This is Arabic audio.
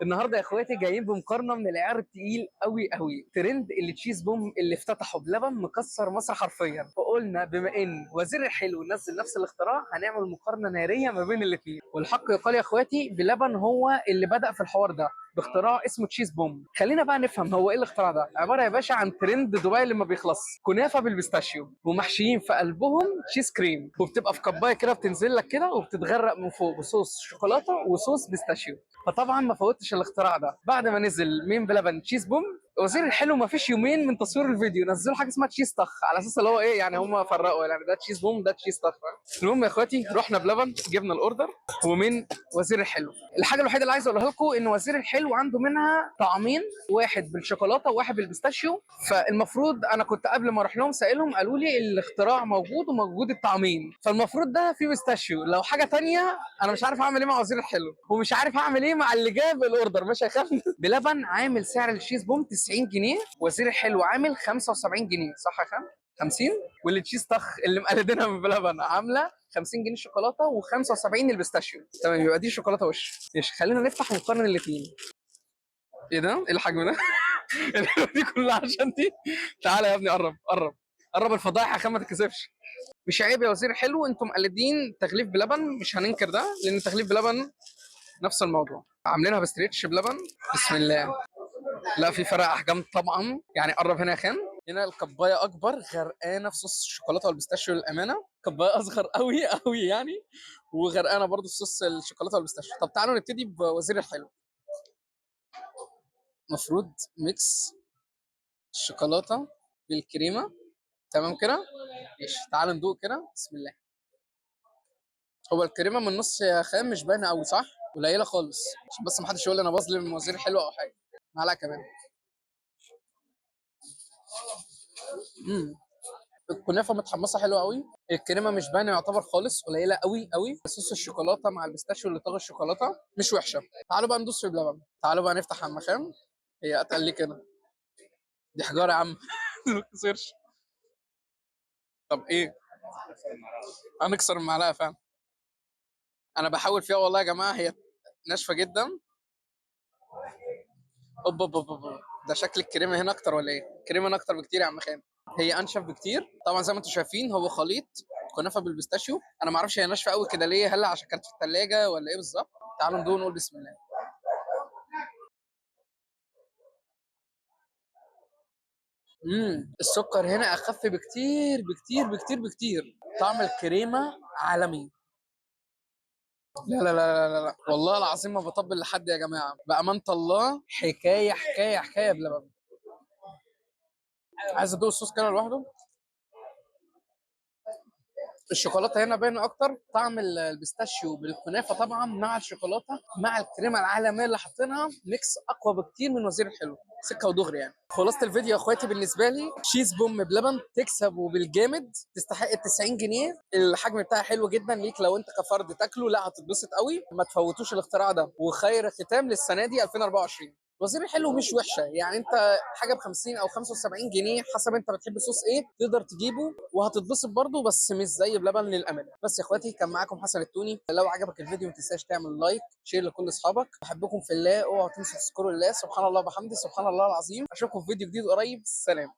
النهارده يا اخواتي جايين بمقارنه من العيار التقيل قوي قوي، ترند اللي تشيز بوم اللي افتتحوا بلبن مكسر مصر حرفيا. فقلنا بما ان وزير الحلو نزل نفس الاختراع هنعمل مقارنه ناريه ما بين الاثنين. والحق يقال يا اخواتي بلبن هو اللي بدأ في الحوار ده باختراع اسمه تشيز بوم. خلينا بقى نفهم هو ايه الاختراع ده. عباره يا باشا عن ترند دبي اللي ما بيخلص، كنافه بالبيستاشيو ومحشيين في قلبهم تشيز كريم، وبتبقى في كبايه كده بتنزل لك كده وبتتغرق من فوق بصوص شوكولاته وصوص بيستاشيو. فطبعا ما فوتش الاختراع ده. بعد ما نزل مين بلبن تشيز بوم، وزير الحلو ما فيش يومين من تصوير الفيديو نزلوا حاجه اسمها تشيز طخ، على اساس اللي هو ايه يعني هم فرقوا يعني ده تشيز بوم ده تشيز طخ. المهم يا اخواتي رحنا بلبن جبنا الاوردر ومن وزير الحلو. الحاجه الوحيده اللي عايز اقولها لكم ان وزير الحلو عنده منها طعمين، واحد بالشوكولاته وواحد بالبيستاشيو. فالمفروض انا كنت قبل ما اروح لهم سائلهم قالوا لي الاختراع موجود وموجود الطعمين، فالمفروض ده فيه بيستاشيو. لو حاجه تانية انا مش عارف اعمل ايه مع وزير الحلو، ومش عارف اعمل ايه مع اللي جاب الاوردر. ماشي يا خالد. بلبن عامل سعر الشيز بوم 90 جنيه، وزير الحلو عامل 75 جنيه، صح يا خالد؟ 50. واللي تشيز طخ اللي مقلدينها من بلبن عامله 50 جنيه شوكولاته و75 البيستاشيو. تمام يبقى دي شوكولاته وش. ماشي خلينا نفتح ونقارن الاثنين. ايه ده؟ ايه الحجم ده؟ دي كلها عشان دي. تعالى يا ابني قرب قرب قرب الفضايح عشان ما تتكسفش. مش عيب يا وزير حلو انتم مقلدين تغليف بلبن، مش هننكر ده لان تغليف بلبن نفس الموضوع، عاملينها بستريتش بلبن. بسم الله. لا في فرق احجام طبعا يعني. قرب هنا يا خان. هنا الكبايه اكبر غرقانه في صوص الشوكولاته والبيستاشيو للامانه، كبايه اصغر قوي قوي يعني وغرقانه برضو في صوص الشوكولاته والبيستاشيو. طب تعالوا نبتدي بوزير الحلو. مفروض ميكس الشوكولاته بالكريمه. تمام كده. ماشي تعالوا ندوق كده. بسم الله. هو الكريمه من النص يا خام مش باينه قوي صح؟ قليله خالص عشان بس ما حدش يقول لي انا بظلم وزير حلو او حاجه. معلقه كمان. امم الكنافه متحمصه حلوه قوي. الكريمه مش باينه يعتبر خالص، قليله قوي قوي. صوص الشوكولاته مع البيستاشيو اللي طاغي الشوكولاته مش وحشه. تعالوا بقى ندوس في بلبن. تعالوا بقى نفتح عم خام. هي اتقل لي كده. دي حجاره يا عم. ما تكسرش. طب ايه؟ هنكسر المعلقه فعلا. انا بحاول فيها والله يا جماعه، هي ناشفه جدا. اوب اوب اوب أوب. ده شكل الكريمه هنا اكتر ولا ايه؟ الكريمه هنا اكتر بكتير يا عم خان. هي انشف بكتير طبعا زي ما انتم شايفين. هو خليط كنافه بالبيستاشيو. انا ما اعرفش هي ناشفه قوي كده ليه، هل عشان كانت في الثلاجه ولا ايه بالظبط. تعالوا ندوق نقول بسم الله. السكر هنا اخف بكتير بكتير بكتير بكتير. طعم الكريمه عالمي. لا لا لا لا لا والله العظيم ما بطبل لحد يا جماعه، بامانه الله حكايه حكايه حكايه بلبن. عايز ادوق الصوص كده لوحده. الشوكولاته هنا باينه اكتر. طعم البيستاشيو بالكنافه طبعا مع الشوكولاته مع الكريمه العالميه اللي حاطينها ميكس اقوى بكتير من وزير الحلو. سكه ودغري يعني. خلاصه الفيديو يا اخواتي بالنسبه لي تشيز بوم بلبن تكسب وبالجامد، تستحق ال 90 جنيه. الحجم بتاعها حلو جدا ليك لو انت كفرد تاكله، لا هتتبسط قوي. ما تفوتوش الاختراع ده. وخير ختام للسنه دي 2024. وزير الحلو مش وحشه يعني. انت حاجه ب 50 او 75 جنيه حسب انت بتحب صوص ايه تقدر تجيبه وهتتبسط برضه، بس مش زي بلبن للامانه. بس يا اخواتي كان معاكم حسن التوني. لو عجبك الفيديو ما تنساش تعمل لايك شير لكل اصحابك. بحبكم في الله. اوعوا تنسوا تذكروا الله. سبحان الله وبحمده سبحان الله العظيم. اشوفكم في فيديو جديد قريب. سلام.